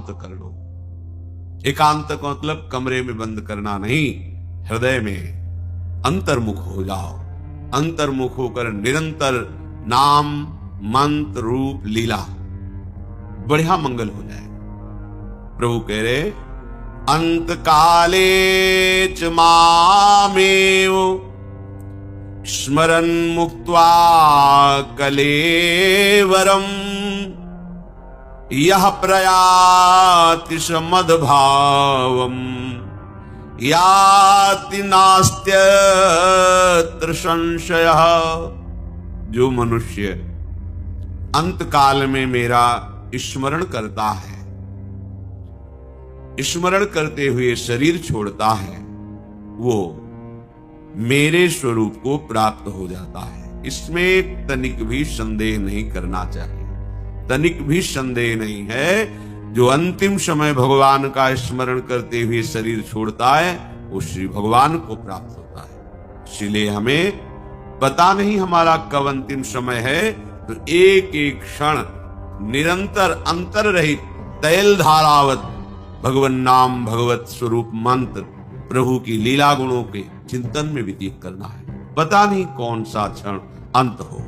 एकांत कर लो। एकांत का मतलब कमरे में बंद करना नहीं, हृदय में अंतर्मुख हो जाओ। अंतर्मुख होकर निरंतर नाम मंत्र रूप लीला, बढ़िया मंगल हो जाए। प्रभु कह रहे अंत काले च मामेव स्मरन् मुक्त्वा कलेवरम यह प्रयाति समद्भावम याति नास्त्यत्र संशयः। जो मनुष्य अंत काल में मेरा स्मरण करता है, स्मरण करते हुए शरीर छोड़ता है, वो मेरे स्वरूप को प्राप्त हो जाता है। इसमें तनिक भी संदेह नहीं करना चाहिए, तनिक भी संदेह नहीं है। जो अंतिम समय भगवान का स्मरण करते हुए शरीर छोड़ता है, वो श्री भगवान को प्राप्त होता है। इसलिए हमें पता नहीं हमारा कब अंतिम समय है, तो एक एक क्षण निरंतर अंतर रहित तैल धारावत भगवन नाम भगवत स्वरूप मंत्र प्रभु की लीला गुणों के चिंतन में व्यतीत करना है। पता नहीं कौन सा क्षण अंत हो।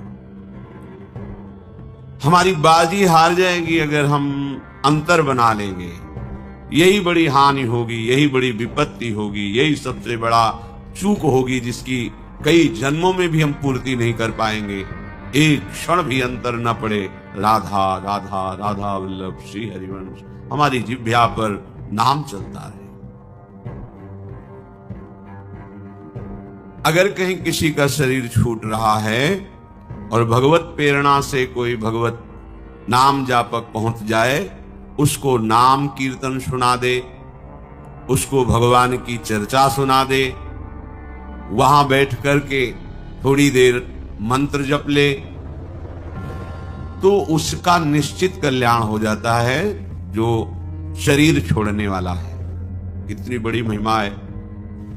हमारी बाजी हार जाएगी अगर हम अंतर बना लेंगे। यही बड़ी हानि होगी, यही बड़ी विपत्ति होगी, यही सबसे बड़ा चूक होगी जिसकी कई जन्मों में भी हम पूर्ति नहीं कर पाएंगे। एक क्षण भी अंतर न पड़े। राधा राधा राधा वल्लभ श्री हरिवंश हमारी जिह्वा पर नाम चलता रहे। अगर कहीं किसी का शरीर छूट रहा है और भगवत प्रेरणा से कोई भगवत नाम जापक पहुंच जाए, उसको नाम कीर्तन सुना दे, उसको भगवान की चर्चा सुना दे, वहां बैठ करके थोड़ी देर मंत्र जप ले, तो उसका निश्चित कल्याण हो जाता है जो शरीर छोड़ने वाला है। कितनी बड़ी महिमा है।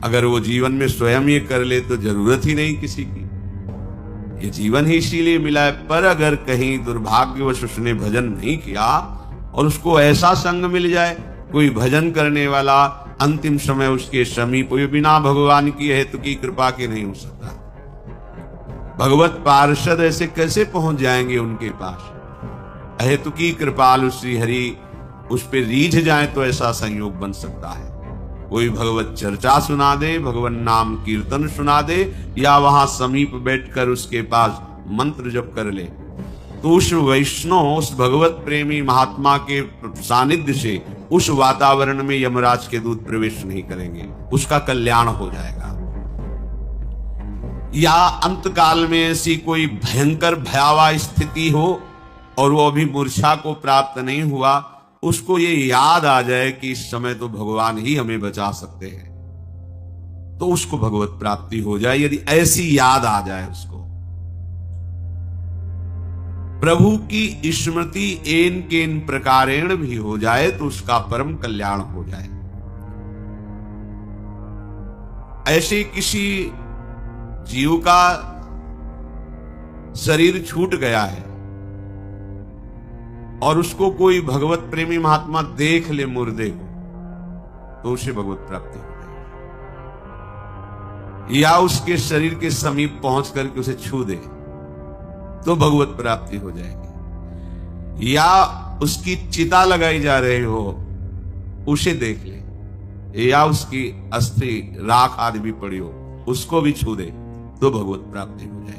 अगर वो जीवन में स्वयं ये कर ले तो जरूरत ही नहीं किसी की। ये जीवन ही इसीलिए मिला है। पर अगर कहीं दुर्भाग्यवश उसने भजन नहीं किया और उसको ऐसा संग मिल जाए, कोई भजन करने वाला अंतिम समय उसके समीप, ये बिना भगवान की हेतु की कृपा के नहीं हो सकता। भगवत पार्षद ऐसे कैसे पहुंच जाएंगे उनके पास? अहेतु की कृपालु श्री हरि उस पे रीझ जाए तो ऐसा संयोग बन सकता है। कोई भगवत चर्चा सुना दे, भगवान नाम कीर्तन सुना दे, या वहां समीप बैठकर उसके पास मंत्र जप कर ले, तो उस वैष्णव, उस भगवत प्रेमी महात्मा के सानिध्य से उस वातावरण में यमराज के दूत प्रवेश नहीं करेंगे, उसका कल्याण हो जाएगा। या अंत काल में ऐसी कोई भयंकर भयावह स्थिति हो और वो अभी मूर्छा को प्राप्त नहीं हुआ, उसको ये याद आ जाए कि इस समय तो भगवान ही हमें बचा सकते हैं, तो उसको भगवत प्राप्ति हो जाए। यदि ऐसी याद आ जाए उसको, प्रभु की स्मृति एन केन प्रकारेण भी हो जाए, तो उसका परम कल्याण हो जाए। ऐसे किसी जीव का शरीर छूट गया है और उसको कोई भगवत प्रेमी महात्मा देख ले मुर्दे को, तो उसे भगवत प्राप्ति हो जाएगी। या उसके शरीर के समीप पहुंच करके उसे छू दे तो भगवत प्राप्ति हो जाएगी। या उसकी चिता लगाई जा रही हो, उसे देख ले, या उसकी अस्थि राख आदि भी पड़ी हो, उसको भी छू दे तो भगवत प्राप्ति हो जाएगी।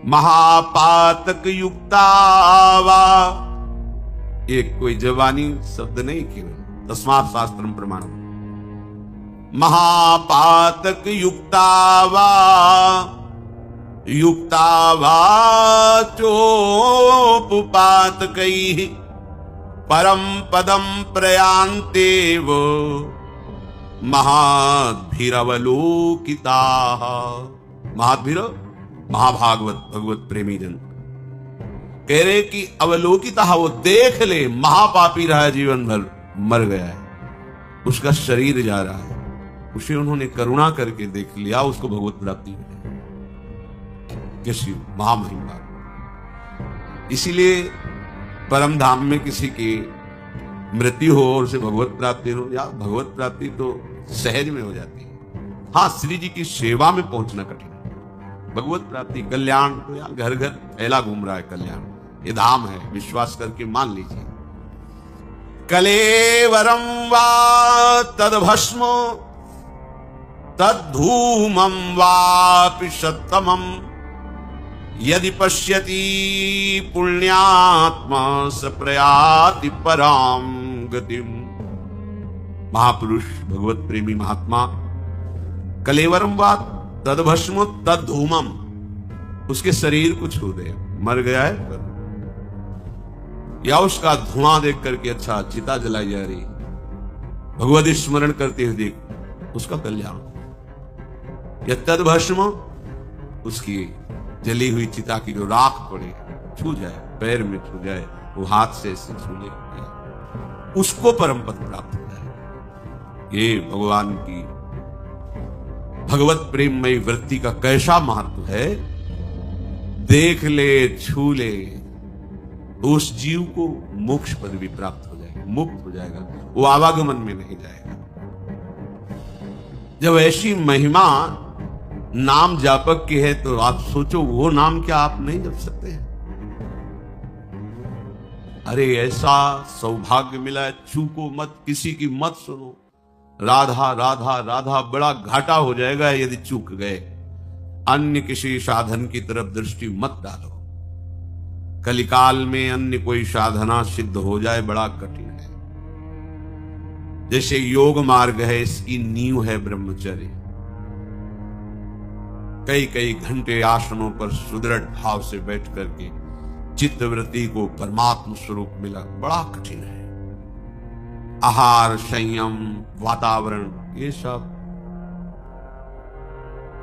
महापातक युक्तावा, ये कोई जवानी शब्द नहीं केवल, तस्मात् शास्त्रम प्रमाणम। महापातक युक्तावा युक्तावा चोपपातकैः परम पदम प्रयान्तेव महाद्भिरवलोकिताः। महाद्भिर महाभागवत भगवत प्रेमी जन कह रहे कि अवलोकिता, वो देख ले, महापापी रहा है, जीवन भर मर गया है, उसका शरीर जा रहा है, उसे उन्होंने करुणा करके देख लिया, उसको भगवत प्राप्ति हो जाए। कैसी महामहिमा। इसीलिए परम धाम में किसी की मृत्यु हो और उसे भगवत प्राप्ति हो, या भगवत प्राप्ति तो सहज में हो जाती है। हाँ, श्री जी की सेवा में पहुंचना कठिन है। भगवत प्राप्ति कल्याण तो यार घर घर फैला घूम रहा है कल्याण, ये धाम है, विश्वास करके मान लीजिए। कलेवरम वा तद्भस्म तद्धूमं वापि सत्तमं यदि पश्यति पुण्यात्मा स प्रयाति परां गतिम। महापुरुष भगवत प्रेमी महात्मा कलेवरम वा तद्भस्म तद्धूमम, उसके शरीर को छू दे, मर गया है पर, या उसका धुआं देख करके अच्छा चिता जलाई जा रही, भगवत स्मरण करते हुए देख, उसका कल्याण। या तद्भस्म, उसकी जली हुई चिता की जो राख पड़े छू जाए, पैर में छू जाए, वो हाथ से ऐसे छू ले, उसको परम पद प्राप्त हो जाए। ये भगवान की भगवत प्रेममयी वृत्ति का कैसा महत्व है। देख ले, छू ले, उस जीव को मोक्ष पद भी प्राप्त हो जाएगा, मुक्त हो जाएगा, वो आवागमन में नहीं जाएगा। जब ऐसी महिमा नाम जापक की है तो आप सोचो वो नाम क्या आप नहीं जप सकते हैं? अरे ऐसा सौभाग्य मिला है, चूको मत, किसी की मत सुनो। राधा राधा राधा, बड़ा घाटा हो जाएगा यदि चूक गए। अन्य किसी साधन की तरफ दृष्टि मत डालो। कलिकाल में अन्य कोई साधना सिद्ध हो जाए बड़ा कठिन है। जैसे योग मार्ग है, इसकी नींव है ब्रह्मचर्य। कई कई घंटे आसनों पर सुदृढ़ भाव से बैठ करके चित्तवृत्ति को परमात्म स्वरूप मिला, बड़ा कठिन है। आहार, संयम, वातावरण, ये सब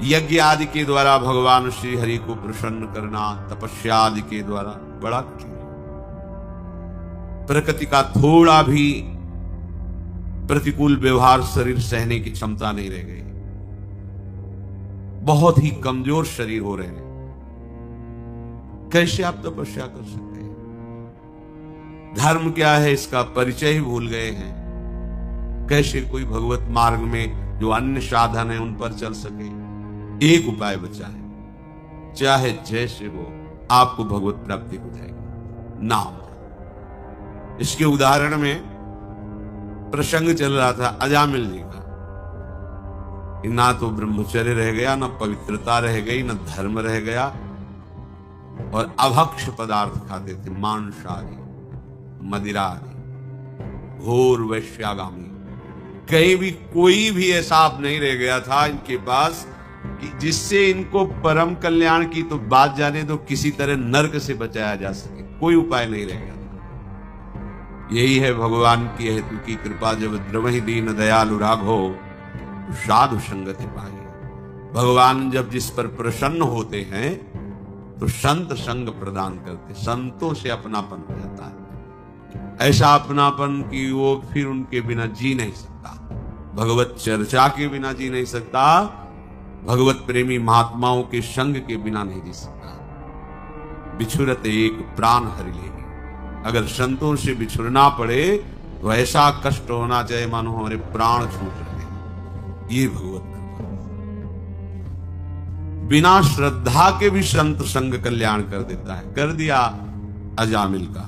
यज्ञ आदि के द्वारा भगवान श्री हरि को प्रसन्न करना, तपस्या आदि के द्वारा बड़ा कठिन है। प्रकृति का थोड़ा भी प्रतिकूल व्यवहार शरीर सहने की क्षमता नहीं रह गई। बहुत ही कमजोर शरीर हो रहे हैं। कैसे आप तपस्या कर सकते हैं? धर्म क्या है इसका परिचय ही भूल गए हैं। कैसे कोई भगवत मार्ग में जो अन्य साधन है उन पर चल सके? एक उपाय बचा है, चाहे जैसे वो आपको भगवत प्राप्ति हो जाएगी, नाम। इसके उदाहरण में प्रसंग चल रहा था अजामिल जी का। ना तो ब्रह्मचर्य रह गया, न पवित्रता रह गई, न धर्म रह गया, और अभक्ष पदार्थ खाते थे, मांस आदि, मदिरा आदि, घोर वैश्यागामी। कहीं भी कोई भी ऐसा नहीं रह गया था इनके पास कि जिससे इनको परम कल्याण की तो बात जाने दो, किसी तरह नरक से बचाया जा सके, कोई उपाय नहीं रह गया था। यही है भगवान की हेतु की कृपा, जब द्रवहि दीन दयालु राघो साधु संगति पाई। भगवान जब जिस पर प्रसन्न होते हैं तो संत संग प्रदान करते, संतों से अपनापन हो जाता है। ऐसा अपनापन कि वो फिर उनके बिना जी नहीं सकता, भगवत चर्चा के बिना जी नहीं सकता, भगवत प्रेमी महात्माओं के संग के बिना नहीं जी सकता। बिछुरत एक प्राण हरि लेगी। अगर संतों से बिछुड़ना पड़े तो ऐसा कष्ट होना चाहिए मानो हमारे प्राण छूट रहे। ये भगवत कृपा। बिना श्रद्धा के भी संत संग कल्याण कर देता है। कर दिया अजामिल का।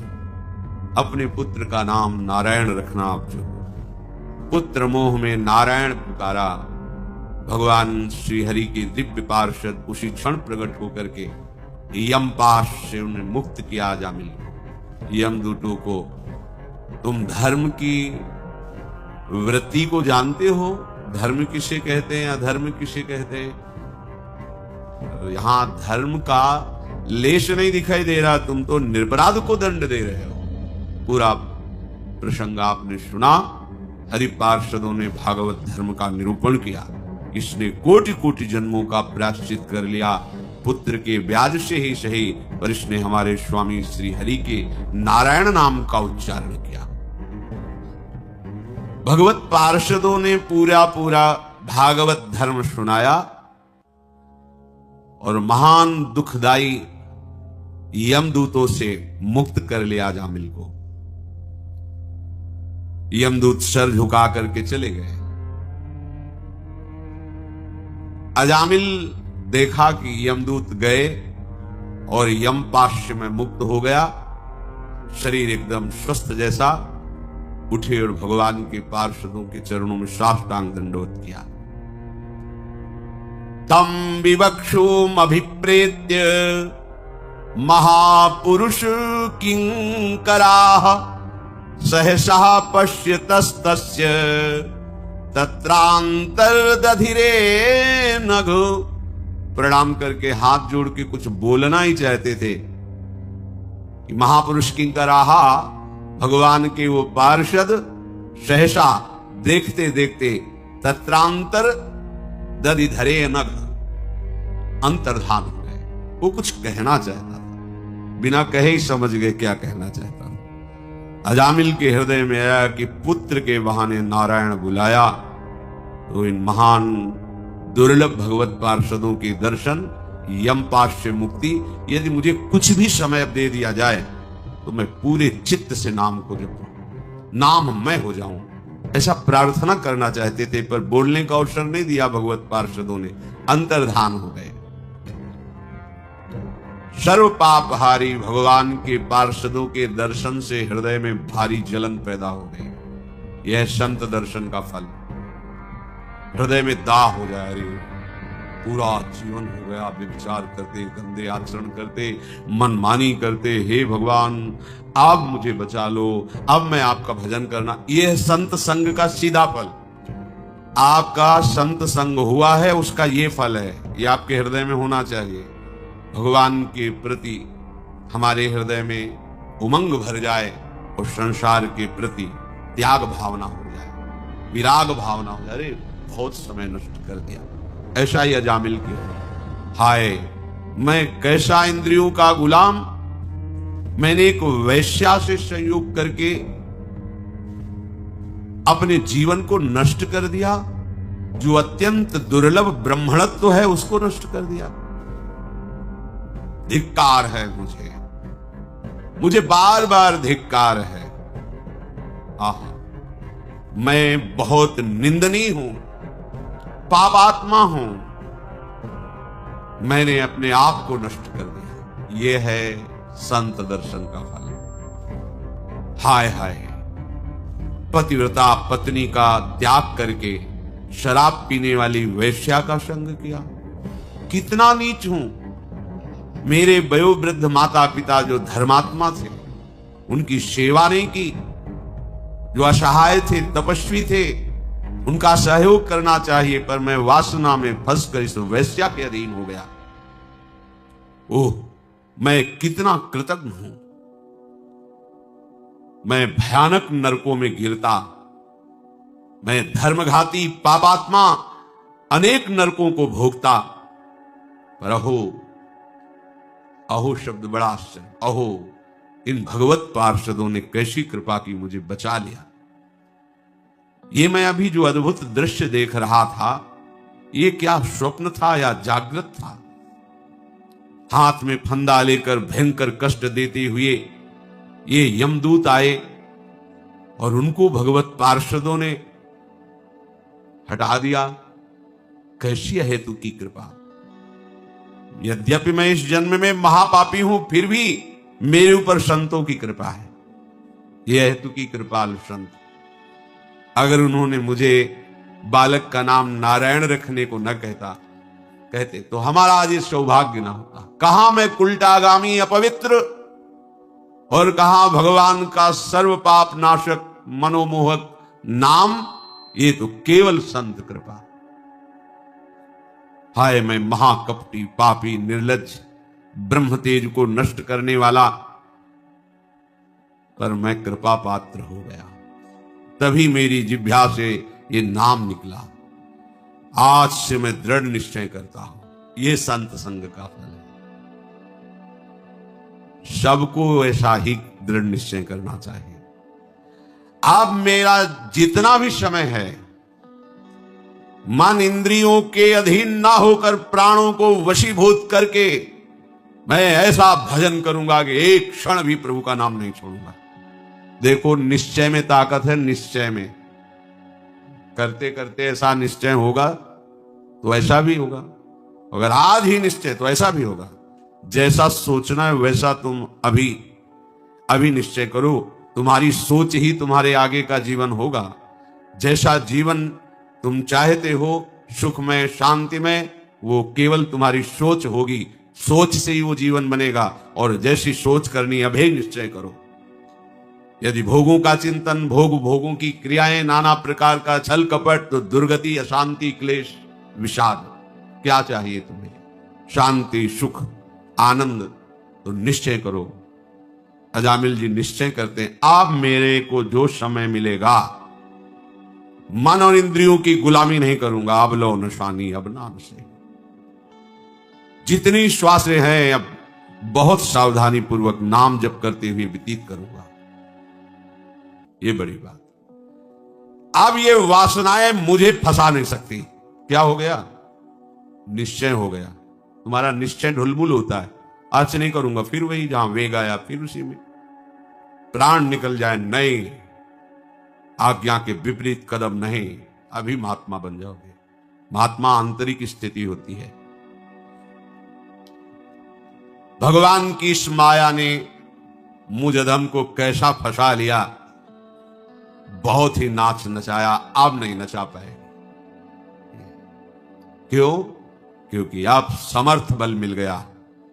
अपने पुत्र का नाम नारायण रखना आप जो, पुत्र मोह में नारायण पुकारा। भगवान श्री हरि के दिव्य पार्षद उसी क्षण प्रकट होकर के यमपाश से उन्हें मुक्त किया अजामिल। यमदूतों को, तुम धर्म की वृत्ति को जानते हो? धर्म किसे कहते हैं, अधर्म किसे कहते हैं? यहां धर्म का लेश नहीं दिखाई दे रहा, तुम तो निरपराध को दंड दे रहे हो। पूरा प्रसंग आपने सुना। हरि पार्षदों ने भागवत धर्म का निरूपण किया। इसने कोटि कोटि जन्मों का प्रायश्चित कर लिया, पुत्र के ब्याज से ही सही, पर इसने हमारे स्वामी श्री हरि के नारायण नाम का उच्चारण किया। भगवत पार्षदों ने पूरा पूरा भागवत धर्म सुनाया और महान दुखदाई यमदूतों से मुक्त कर लिया अजामिल को। यमदूत सर झुका करके चले गए। अजामिल देखा कि यमदूत गए और यमपाश में मुक्त हो गया। शरीर एकदम स्वस्थ जैसा, उठे और भगवान के पार्षदों के चरणों में साष्टांग दंडवत किया। तम विवक्षुम अभिप्रेत्य महापुरुष किंकराः सहसा पश्यतस्तस्य तत्रांतर्दधिरे नघ। प्रणाम करके हाथ जोड़ के कुछ बोलना ही चाहते थे कि महापुरुष किंकराः, भगवान के वो पार्षद सहसा देखते देखते तत्रांतर दधिधरे नघ, अंतर्धान हो गए। वो कुछ कहना चाहता था, बिना कहे ही समझ गए क्या कहना चाहता था। अजामिल के हृदय में आया कि पुत्र के बहाने नारायण बुलाया तो इन महान दुर्लभ भगवत पार्षदों के दर्शन, यमपाश से मुक्ति, यदि मुझे कुछ भी समय दे दिया जाए तो मैं पूरे चित्त से नाम को जपूं, नाम मैं हो जाऊं, ऐसा प्रार्थना करना चाहते थे। पर बोलने का अवसर नहीं दिया भगवत पार्षदों ने, अंतर्धान हो गए। सर्व पापहारी भगवान के पार्षदों के दर्शन से हृदय में भारी जलन पैदा हो गई। यह संत दर्शन का फल। हृदय में दाह हो जाए, अरे पूरा जीवन हो गया व्यभिचार करते, गंदे आचरण करते, मनमानी करते, हे भगवान अब मुझे बचा लो, अब मैं आपका भजन करना। यह संत संग का सीधा फल। आपका संत संग हुआ है, उसका यह फल है। यह आपके हृदय में होना चाहिए। भगवान के प्रति हमारे हृदय में उमंग भर जाए और संसार के प्रति त्याग भावना हो जाए, विराग भावना हो जाए। अरे बहुत समय नष्ट कर दिया, ऐसा ही अजामिल किया। हाय मैं कैसा इंद्रियों का गुलाम, मैंने एक वैश्या से संयोग करके अपने जीवन को नष्ट कर दिया। जो अत्यंत दुर्लभ ब्रह्मणत्व है उसको नष्ट कर दिया। धिक्कार है मुझे बार बार धिक्कार है। आह मैं बहुत निंदनीय हूं, पापात्मा हूं, मैंने अपने आप को नष्ट कर दिया। यह है संत दर्शन का फल। हाय हाय पतिव्रता पत्नी का त्याग करके शराब पीने वाली वेश्या का संग किया। कितना नीच हूं। मेरे वयोवृद्ध माता पिता जो धर्मात्मा थे उनकी सेवा नहीं की, जो असहाय थे, तपस्वी थे, उनका सहयोग करना चाहिए, पर मैं वासना में फंसकर इस वैश्या के अधीन हो गया। ओह मैं कितना कृतज्ञ हूं। मैं भयानक नरकों में गिरता, मैं धर्मघाती पापात्मा अनेक नरकों को भोगता। पर अहो शब्द बड़ा आश्चर्य, अहो इन भगवत पार्षदों ने कैसी कृपा की, मुझे बचा लिया। ये मैं अभी जो अद्भुत दृश्य देख रहा था, ये क्या स्वप्न था या जागृत था? हाथ में फंदा लेकर भयंकर कष्ट देते हुए ये यमदूत आए और उनको भगवत पार्षदों ने हटा दिया। कैसी है हेतु की कृपा। यद्यपि मैं इस जन्म में महापापी हूं, फिर भी मेरे ऊपर संतों की कृपा है। यह हेतु की कृपाल संत। अगर उन्होंने मुझे बालक का नाम नारायण रखने को न कहते तो हमारा आज ये सौभाग्य ना होता। कहां मैं कुलटागामी अपवित्र और कहां भगवान का सर्व पाप नाशक मनोमोहक नाम। ये तो केवल संत कृपा। हाय मैं महाकपटी पापी निर्लज्ज ब्रह्म तेज को नष्ट करने वाला, पर मैं कृपा पात्र हो गया। तभी मेरी जिह्वा से ये नाम निकला। आज से मैं दृढ़ निश्चय करता हूं, ये संत संग का फल है। सबको ऐसा ही दृढ़ निश्चय करना चाहिए। अब मेरा जितना भी समय है, मन इंद्रियों के अधीन ना होकर प्राणों को वशीभूत करके मैं ऐसा भजन करूंगा कि एक क्षण भी प्रभु का नाम नहीं छोड़ूंगा। देखो, निश्चय में ताकत है। निश्चय में करते करते ऐसा निश्चय होगा तो ऐसा भी होगा। अगर आज ही निश्चय तो ऐसा भी होगा। जैसा सोचना है वैसा तुम अभी निश्चय करो। तुम्हारी सोच ही तुम्हारे आगे का जीवन होगा। जैसा जीवन तुम चाहते हो, सुखमय, शांतिमय, वो केवल तुम्हारी सोच होगी। सोच से ही वो जीवन बनेगा। और जैसी सोच करनी, अभी निश्चय करो। यदि भोगों का चिंतन, भोगों की क्रियाएं, नाना प्रकार का छल कपट, तो दुर्गति, अशांति, क्लेश, विषाद। क्या चाहिए तुम्हें? शांति, सुख, आनंद। तो निश्चय करो। अजामिल जी निश्चय करते हैं, अब मेरे को जो समय मिलेगा, मन और इंद्रियों की गुलामी नहीं करूंगा। अब लो नशानी, अब नाम से जितनी श्वासें हैं, अब बहुत सावधानी पूर्वक नाम जप करते हुए व्यतीत करूंगा। ये बड़ी बात। अब ये वासनाएं मुझे फंसा नहीं सकती। क्या हो गया? निश्चय हो गया। तुम्हारा निश्चय ढुलमुल होता है। आज नहीं करूंगा, फिर वही जहां वेग आया फिर उसी में प्राण निकल जाए। नहीं, आज्ञा के विपरीत कदम नहीं। अभी महात्मा बन जाओगे। महात्मा आंतरिक स्थिति होती है। भगवान की इस माया ने मुझ अधम को कैसा फंसा लिया। बहुत ही नाच नचाया, अब नहीं नचा पाए। क्यों? क्योंकि अब समर्थ बल मिल गया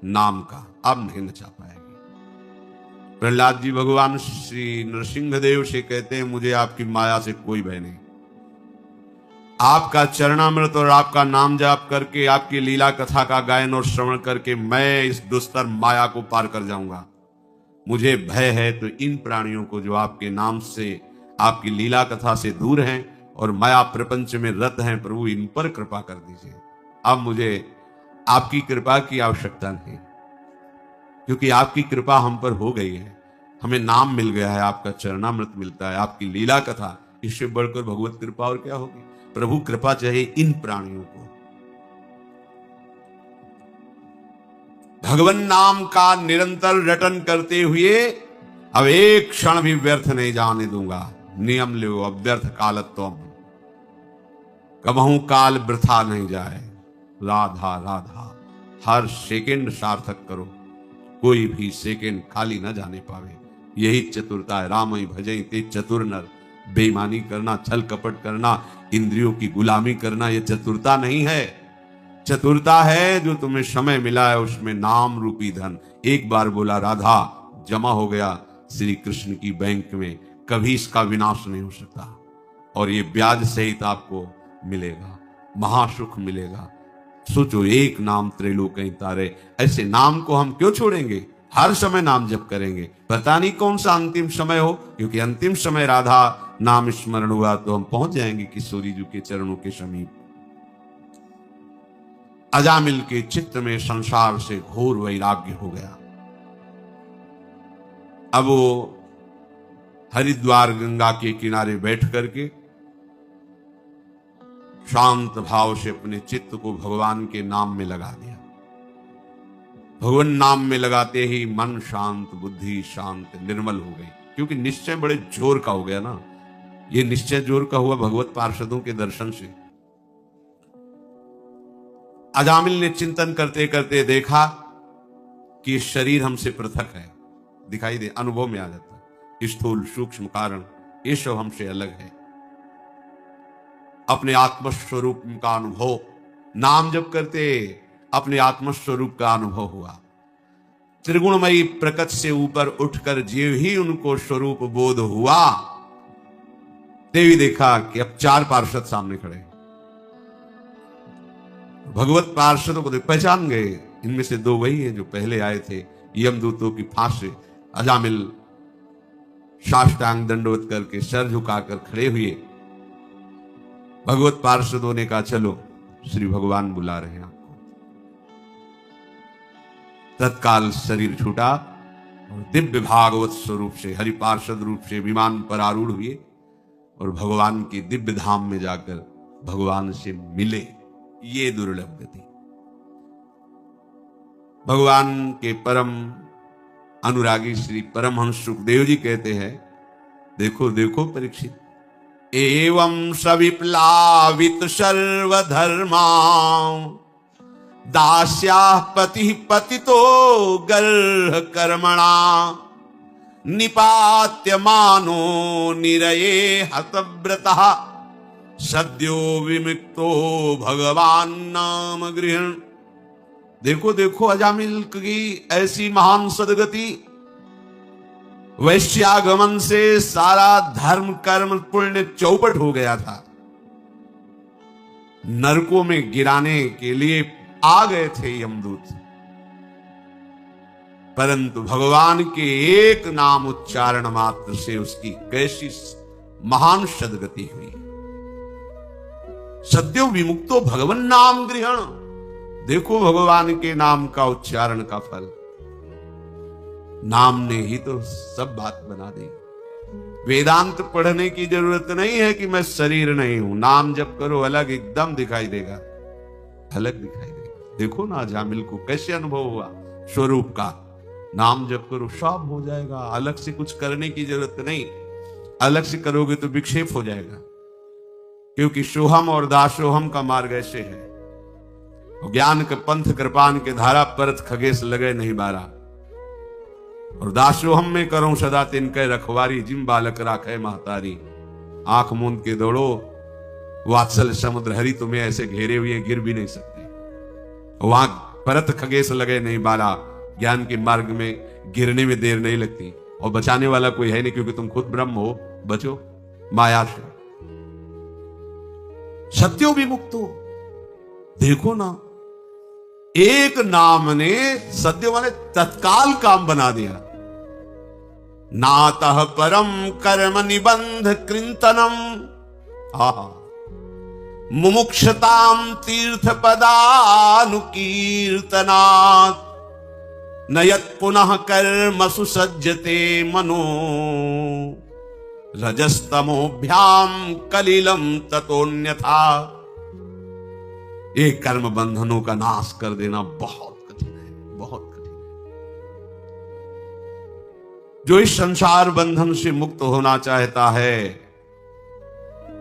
नाम का, अब नहीं नचा पाएगी। प्रहलाद जी भगवान श्री नरसिंह देव से कहते हैं, मुझे आपकी माया से कोई भय नहीं। आपका चरणामृत और आपका नाम जाप करके, आपकी लीला कथा का गायन और श्रवण करके मैं इस दुस्तर माया को पार कर जाऊंगा। मुझे भय है तो इन प्राणियों को जो आपके नाम से, आपकी लीला कथा से दूर हैं और माया प्रपंच में रत हैं, प्रभु इन पर कृपा कर दीजिए। अब मुझे आपकी कृपा की आवश्यकता नहीं, क्योंकि आपकी कृपा हम पर हो गई है। हमें नाम मिल गया है, आपका चरणामृत मिलता है, आपकी लीला कथा। इससे बढ़कर भगवत कृपा और क्या होगी? प्रभु कृपा चाहिए इन प्राणियों को। भगवान नाम का निरंतर रटन करते हुए अब एक क्षण भी व्यर्थ नहीं जाने दूंगा। नियम लो अव्यर्थ कालत्वम, कबहू काल वृथा नहीं जाए। राधा राधा, हर सेकंड सार्थक करो, कोई भी सेकंड खाली न जाने पावे। यही चतुरता है। राम ही भजई ते चतुर नर। बेईमानी करना, छल कपट करना, इंद्रियों की गुलामी करना, यह चतुरता नहीं है। चतुरता है जो तुम्हें समय मिला है उसमें नाम रूपी धन एक बार बोला राधा, जमा हो गया श्री कृष्ण की बैंक में। कभी इसका विनाश नहीं हो सकता। और ये ब्याज सहित आपको मिलेगा, महासुख मिलेगा। सोचो, एक नाम त्रैलोक्य तारे। ऐसे नाम को हम क्यों छोड़ेंगे? हर समय नाम जप करेंगे। पता नहीं कौन सा अंतिम समय हो, क्योंकि अंतिम समय राधा नाम स्मरण हुआ तो हम पहुंच जाएंगे किशोरी जी के चरणों के समीप। अजामिल के चित्त में संसार से घोर वैराग्य हो गया। अब वो हरिद्वार गंगा के किनारे बैठ करके शांत भाव से अपने चित्त को भगवान के नाम में लगा दिया। भगवान नाम में लगाते ही मन शांत, बुद्धि शांत, निर्मल हो गई। क्योंकि निश्चय बड़े जोर का हो गया ना। ये निश्चय जोर का हुआ भगवत पार्षदों के दर्शन से। अजामिल ने चिंतन करते करते देखा कि शरीर हमसे पृथक है, दिखाई दे, अनुभव में आ जाता है। स्थूल सूक्ष्म कारण ये सब हमसे अलग है। अपने आत्मस्वरूप का अनुभव, नाम जप करते अपने आत्मस्वरूप का अनुभव हुआ। त्रिगुणमयी प्रकृत से ऊपर उठकर जीव ही उनको स्वरूप बोध हुआ, देवी देखा कि अब 4 पार्षद सामने खड़े। भगवत पार्षदों को पहचान गए। इनमें से 2 वही हैं जो पहले आए थे यमदूतों की फांस से। अजामिल साष्टांग दंडवत करके सर झुकाकर खड़े हुए। भगवत पार्षदों ने कहा, चलो श्री भगवान बुला रहे हैं आपको। तत्काल शरीर छूटा और दिव्य भागवत स्वरूप से, हरि पार्षद रूप से विमान पर आरूढ़ हुए और भगवान के दिव्य धाम में जाकर भगवान से मिले। ये दुर्लभ गति। भगवान के परम अनुरागी श्री परमहंस सुखदेव जी कहते हैं, देखो देखो परीक्षित, एवं सविप्लावित सर्वधर्मा दास्या पति पतितो गर्ह कर्मणा निपात्यमानो निरये हतव्रतः सद्यो विमुक्तो भगवान नाम गृहण। देखो देखो अजामिल की ऐसी महान सदगति, वैश्यागमन से सारा धर्म कर्म पुण्य चौपट हो गया था, नरकों में गिराने के लिए आ गए थे यमदूत, परंतु भगवान के एक नाम उच्चारण मात्र से उसकी कैसी महान सदगति हुई। सद्यो विमुक्तो भगवान नाम गृहण। देखो भगवान के नाम का उच्चारण का फल, नाम ने ही तो सब बात बना दी। वेदांत पढ़ने की जरूरत नहीं है कि मैं शरीर नहीं हूं, नाम जप करो अलग एकदम दिखाई देगा, अलग दिखाई देगा। देखो ना जामिल को कैसे अनुभव हुआ स्वरूप का, नाम जप करो सब हो जाएगा, अलग से कुछ करने की जरूरत नहीं। अलग से करोगे तो विक्षेप हो जाएगा, क्योंकि सोहम और दासोहम का मार्ग ऐसे है। ज्ञान के पंथ कृपान के धारा परत खगेश लगे नहीं बारा, और दासोहम में करो सदा तिनके रखवारी, जिम बालक राखे महतारी। आंख मूंद के दौड़ो, वात्सल समुद्र हरि तुम्हें ऐसे घेरे हुए गिर भी नहीं सकते। वहां परत खगेश लगे नहीं बारा, ज्ञान के मार्ग में गिरने में देर नहीं लगती, और बचाने वाला कोई है नहीं, क्योंकि तुम खुद ब्रह्म हो, बचो माया से। सत्यो विमुक्तो, देखो ना एक नाम ने सत्य माने तत्काल काम बना दिया। नातः परम कर्म निबंध कृंतनम मुमुक्षताम तीर्थ पदानुकीर्तनात् नयत पुनः कर्म सुसज्जते मनो रजस्तमोभ्याम कलिलम ततोन्यथा। एक कर्म बंधनों का नाश कर देना बहुत कठिन है, बहुत कठिन है। जो इस संसार बंधन से मुक्त होना चाहता है,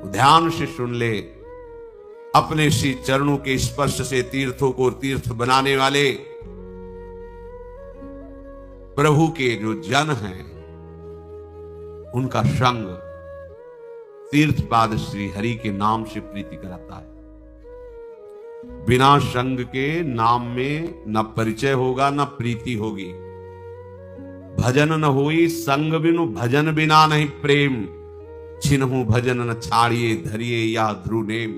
ध्यान से सुन ले। अपने श्री चरणों के स्पर्श से तीर्थों को तीर्थ बनाने वाले प्रभु के जो जन हैं, उनका संग तीर्थपाद श्री हरि के नाम से प्रीति कराता है। बिना संग के नाम में न परिचय होगा न प्रीति होगी। भजन न होई संग बिनु, भजन बिना नहीं प्रेम। छिन्हु भजन न छाड़िए, धरिए या ध्रुव नेम।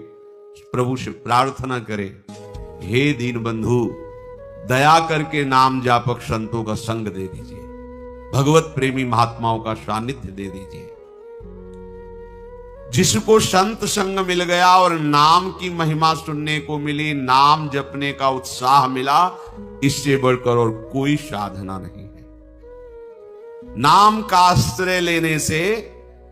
प्रभु से प्रार्थना करे, हे दीन बंधु दया करके नाम जापक संतों का संग दे दीजिए, भगवत प्रेमी महात्माओं का सानिध्य दे दीजिए। जिसको संत संग मिल गया और नाम की महिमा सुनने को मिली, नाम जपने का उत्साह मिला, इससे बढ़कर और कोई साधना नहीं है। नाम का आश्रय लेने से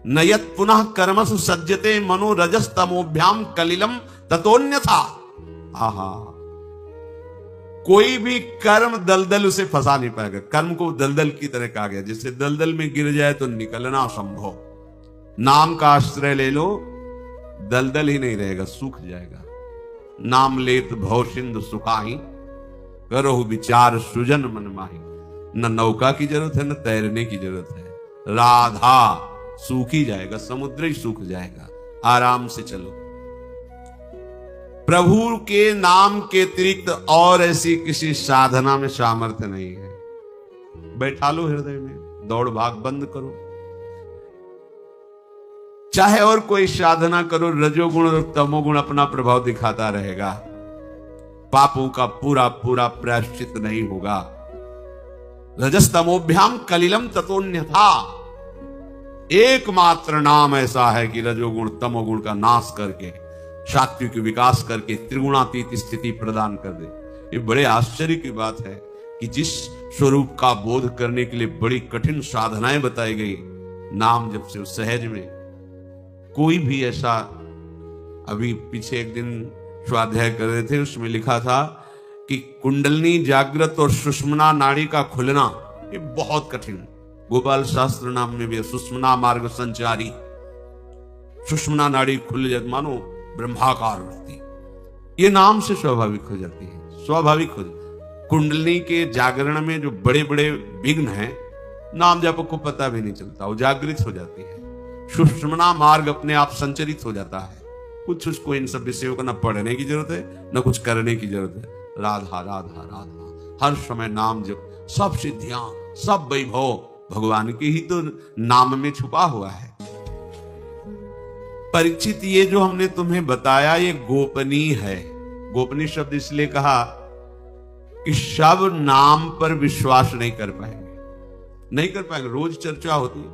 नयत पुनः कर्मसु सज्जते मनो रजस्तमोभ्याम कलिलम ततोन्यथा। आहा, कोई भी कर्म दलदल उसे फंसा नहीं पाएगा। कर्म को दलदल की तरह कहा गया, जिससे दलदल में गिर जाए तो निकलना असंभव। नाम का आश्रय ले लो, दलदल ही नहीं रहेगा, सूख जाएगा। नाम लेत भव सिंधु सुखाही, करो विचार सुजन मन माही। न नौका की जरूरत है, न तैरने की जरूरत है। राधा सूख ही जाएगा, समुद्र ही सूख जाएगा। आराम से चलो। प्रभु के नाम के अतिरिक्त और ऐसी किसी साधना में सामर्थ्य नहीं है। बैठा लो हृदय में, दौड़ भाग बंद करो। चाहे और कोई साधना करो, रजोगुण और तमोगुण अपना प्रभाव दिखाता रहेगा। पापों का पूरा पूरा प्रायश्चित नहीं होगा। रजस्तमोभ्याम कलिलम ततोन्यथा। एकमात्र नाम ऐसा है कि रजोगुण तमोगुण का नाश करके, सात्विक विकास करके त्रिगुणातीत स्थिति प्रदान कर दे। ये बड़े आश्चर्य की बात है कि जिस स्वरूप का बोध करने के लिए बड़ी कठिन साधनाएं बताई गई, नाम जब से सहज में कोई भी ऐसा। अभी पीछे एक दिन स्वाध्याय कर रहे थे, उसमें लिखा था कि कुंडलनी जागृत और सुषुम्ना नाड़ी का खुलना ये बहुत कठिन। गोपाल शास्त्र नाम में भी सुषुम्ना मार्ग संचारी, सुषुम्ना नाड़ी खुल जाती मानो ब्रह्माकार होती, ये नाम से स्वाभाविक हो जाती है, स्वाभाविक हो जाती। कुंडलनी के जागरण में जो बड़े बड़े विघ्न हैं, नाम जप को पता भी नहीं चलता, वो जागृत हो जाती है। सुषुम्ना मार्ग अपने आप संचरित हो जाता है। कुछ उसको इन सब विषयों का न पढ़ने की जरूरत है न कुछ करने की जरूरत है। राधा राधा राधा, हर समय नाम जप, सब सिद्धियां सब वैभव भगवान के ही तो नाम में छुपा हुआ है। परीक्षित, ये जो हमने तुम्हें बताया ये गोपनीय है। गोपनीय शब्द इसलिए कहा कि सब नाम पर विश्वास नहीं कर पाएंगे, नहीं कर पाएंगे। रोज चर्चा होती है,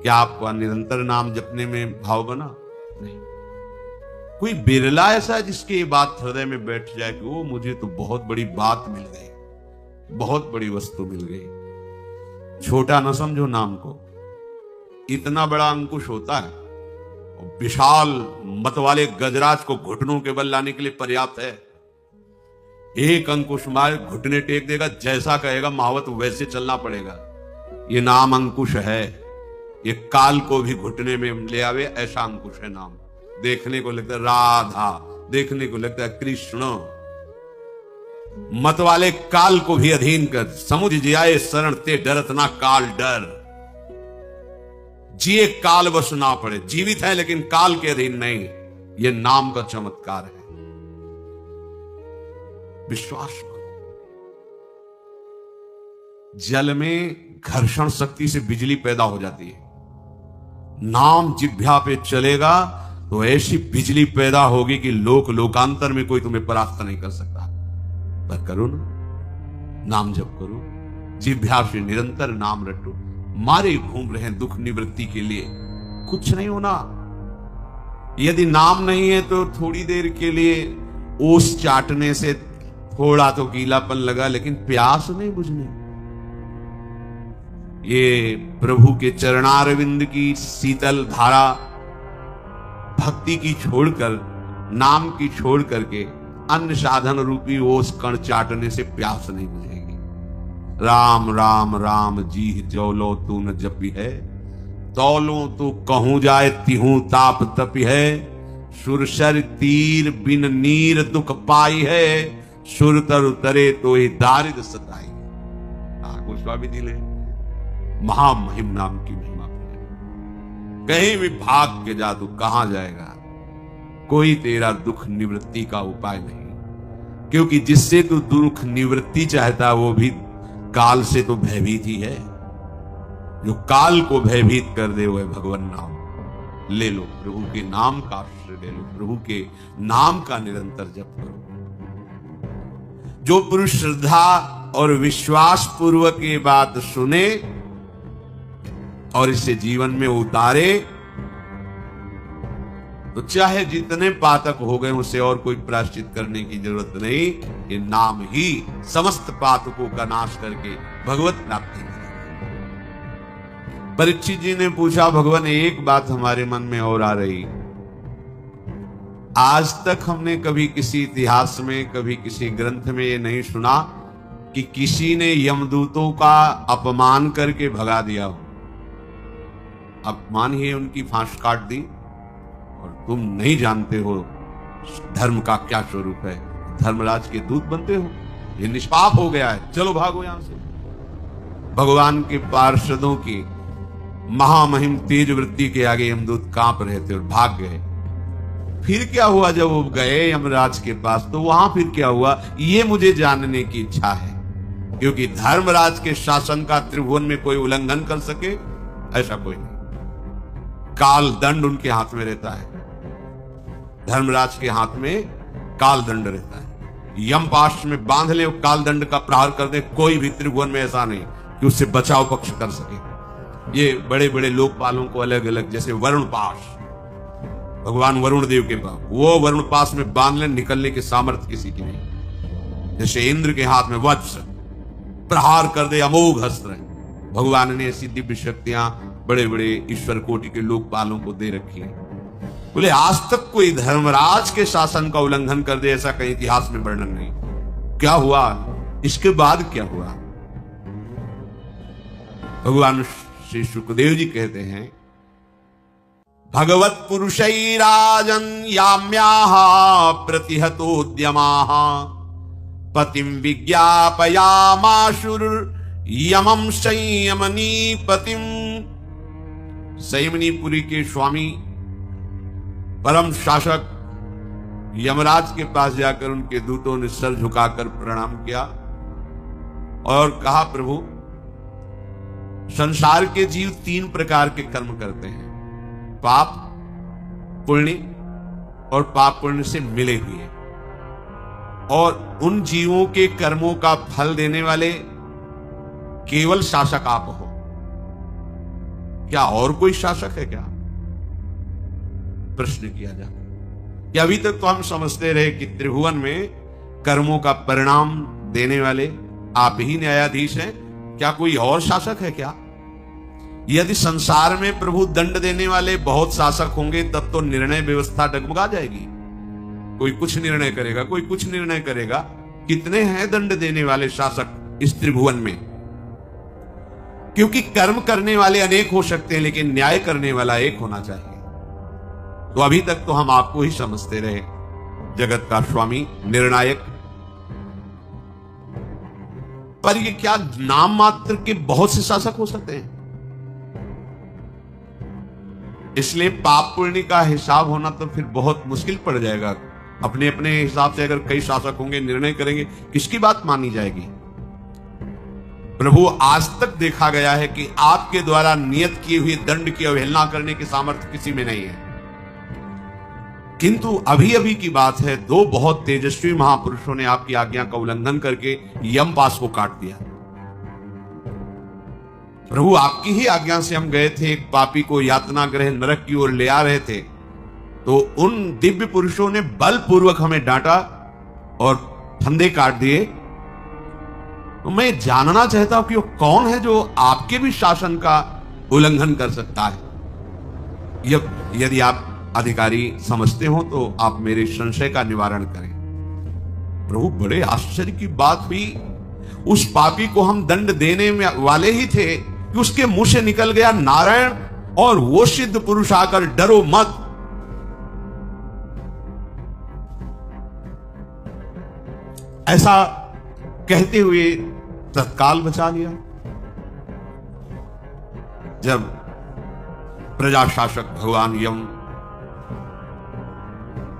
क्या आपको निरंतर नाम जपने में भाव बना? नहीं। कोई बिरला ऐसा जिसकी ये बात हृदय में बैठ जाए कि वो मुझे तो बहुत बड़ी बात मिल गई, बहुत बड़ी वस्तु मिल गई। छोटा न समझो नाम को, इतना बड़ा अंकुश होता है, विशाल मत वाले गजराज को घुटनों के बल लाने के लिए पर्याप्त है। एक अंकुश मार घुटने टेक देगा, जैसा कहेगा महावत वैसे चलना पड़ेगा। ये नाम अंकुश है, ये काल को भी घुटने में ले आवे, ऐसा अंकुश है नाम। देखने को लगता है राधा, देखने को लगता है कृष्ण, मत वाले काल को भी अधीन कर। समुझ जियाए शरण ते डरत ना काल डर, जिए काल बस ना पड़े। जीवित है लेकिन काल के अधीन नहीं, ये नाम का चमत्कार है। विश्वास करो। जल में घर्षण शक्ति से बिजली पैदा हो जाती है, नाम जिह्वा पे चलेगा तो ऐसी बिजली पैदा होगी कि लोक लोकांतर में कोई तुम्हें परास्त नहीं कर सकता। पर करो ना, नाम जप करो, जिह्वा से निरंतर नाम रटो। मारे घूम रहे हैं दुख निवृत्ति के लिए, कुछ नहीं होना। यदि नाम नहीं है तो थोड़ी देर के लिए ओस चाटने से थोड़ा तो गीलापन लगा, लेकिन प्यास नहीं बुझने। ये प्रभु के चरणारविंद की शीतल धारा भक्ति की छोड़कर, नाम की छोड़ करके अन्य साधन रूपी ओस कण चाटने से प्यास नहीं बुझेगी। राम राम राम जी जौलो तू न जपी है, तौलो तो कहूं जाए तिहूं ताप तपी है। सुरसर तीर बिन नीर दुख पाई है, सुरतर उतरे तो ही दारिद सताई। गोस्वामी जी ने महामहिम नाम की महिमा, कहीं भी भाग के जा तू कहां जाएगा, कोई तेरा दुख निवृत्ति का उपाय नहीं। क्योंकि जिससे तू दुख निवृत्ति चाहता वो भी काल से तो भयभीत ही है। जो काल को भयभीत कर दे वो है भगवान नाम। ले लो, प्रभु के नाम का आश्रय ले लो, प्रभु के नाम का निरंतर जप करो। जो पुरुष श्रद्धा और विश्वास पूर्वक ये बात सुने और इसे जीवन में उतारे, तो चाहे जितने पातक हो गए उसे और कोई प्रायश्चित करने की जरूरत नहीं। ये नाम ही समस्त पातकों का नाश करके भगवत प्राप्ति करेगा। परीक्षित जी ने पूछा, भगवान एक बात हमारे मन में और आ रही, आज तक हमने कभी किसी इतिहास में, कभी किसी ग्रंथ में ये नहीं सुना कि किसी ने यमदूतों का अपमान करके भगा दिया हो। अपमान ही उनकी फांस काट दी, और तुम नहीं जानते हो धर्म का क्या स्वरूप है। धर्मराज के दूत बनते हो, ये निष्पाप हो गया है, चलो भागो यहां से। भगवान के पार्षदों की महामहिम तेज वृत्ति के आगे यमदूत कांप रहे थे और भाग गए। फिर क्या हुआ जब वो गए यमराज के पास, तो वहां फिर क्या हुआ ये मुझे जानने की इच्छा है। क्योंकि धर्मराज के शासन का त्रिभुवन में कोई उल्लंघन कर सके ऐसा कोई नहीं। काल दंड उनके हाथ में रहता है, धर्मराज के हाथ में काल दंड रहता है। यमपाश में बांध ले, काल दंड का प्रहार कर दे, कोई भी त्रिभुवन में ऐसा नहीं कि उससे बचाव पक्ष कर सके। ये बड़े बड़े लोकपालों को अलग अलग, जैसे वरुण पाश, भगवान वरुण देव के पास, वो वरुण पास में बांध ले, निकलने के सामर्थ्य किसी की नहीं। जैसे इंद्र के हाथ में वज्र, प्रहार कर दे अमोघ अस्त्र। भगवान ने ऐसी दिव्य शक्तियां बड़े बड़े ईश्वर कोटि के लोकपालों को दे रखी है। बोले आज तक कोई धर्मराज के शासन का उल्लंघन कर दे ऐसा कहीं इतिहास में वर्णन नहीं। क्या हुआ, इसके बाद क्या हुआ? भगवान श्री सुखदेव जी कहते हैं, भगवत पुरुषैराजन याम्याः प्रतिहतोद्यमाः पतिं विज्ञापयामाशुर यमं संयमनीपतिम। संयमनीपुरी के स्वामी परम शासक यमराज के पास जाकर उनके दूतों ने सर झुकाकर प्रणाम किया और कहा, प्रभु संसार के जीव 3 प्रकार के कर्म करते हैं, पाप, पुण्य और पाप पुण्य से मिले हुए, और उन जीवों के कर्मों का फल देने वाले केवल शासक आप हो। क्या और कोई शासक है क्या? प्रश्न किया जाता कि अभी तक तो हम समझते रहे कि त्रिभुवन में कर्मों का परिणाम देने वाले आप ही न्यायाधीश हैं, क्या कोई और शासक है क्या? यदि संसार में प्रभु दंड देने वाले बहुत शासक होंगे तब तो निर्णय व्यवस्था डगमगा जाएगी। कोई कुछ निर्णय करेगा, कोई कुछ निर्णय करेगा। कितने हैं दंड देने वाले शासक इस त्रिभुवन में? क्योंकि कर्म करने वाले अनेक हो सकते हैं, लेकिन न्याय करने वाला एक होना चाहिए। तो अभी तक तो हम आपको ही समझते रहे जगत का स्वामी, निर्णायक, पर ये क्या नाम मात्र के बहुत से शासक हो सकते हैं? इसलिए पाप पुण्य का हिसाब होना तो फिर बहुत मुश्किल पड़ जाएगा। अपने अपने हिसाब से अगर कई शासक होंगे, निर्णय करेंगे, किसकी बात मानी जाएगी? प्रभु, आज तक देखा गया है कि आपके द्वारा नियत किए हुए दंड की अवहेलना करने की सामर्थ्य किसी में नहीं है। किंतु अभी अभी की बात है, 2 बहुत तेजस्वी महापुरुषों ने आपकी आज्ञा का उल्लंघन करके यमपाश को काट दिया। प्रभु, आपकी ही आज्ञा से हम गए थे, एक पापी को यातना गृह नरक की ओर ले आ रहे थे, तो उन दिव्य पुरुषों ने बलपूर्वक हमें डांटा और फंदे काट दिए। तो मैं जानना चाहता हूं कि वो कौन है जो आपके भी शासन का उल्लंघन कर सकता है। यदि आप अधिकारी समझते हो तो आप मेरे संशय का निवारण करें। प्रभु, बड़े आश्चर्य की बात हुई, उस पापी को हम दंड देने वाले ही थे कि उसके मुंह से निकल गया नारायण, और वो सिद्ध पुरुष आकर डरो मत, ऐसा कहते हुए तत्काल बचा लिया। जब प्रजा शासक भगवान यम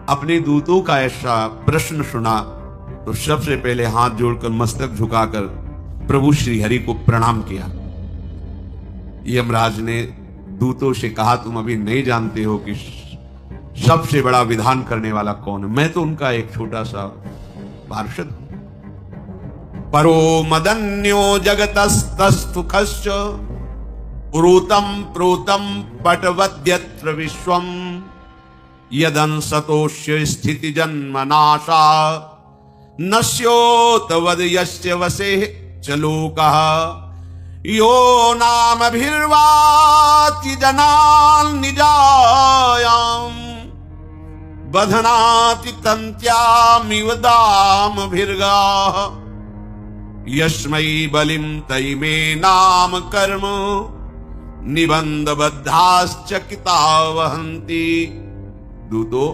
अपने दूतों का ऐसा प्रश्न सुना तो सबसे पहले हाथ जोड़कर मस्तक झुकाकर प्रभु श्री हरि को प्रणाम किया। यमराज ने दूतों से कहा, तुम अभी नहीं जानते हो कि सबसे बड़ा विधान करने वाला कौन है। मैं तो उनका एक छोटा सा पार्षद हूं। परो मदन्यो जगतस्तुखश्च पुरोतम प्रोतम पटवद्यत्र विश्वम यदंसतोष्य स्थिति जन्म नाशा नश्योत वद यस्य वसे च लोकः यो नामभिर्वाति जनान् निजायाम् बध्नाति तन्त्यामिव दामभिर्गाः यस्मै बलिं तैमे नाम कर्म निबंधबद्धाश्चकिता वहन्ति। दूतो,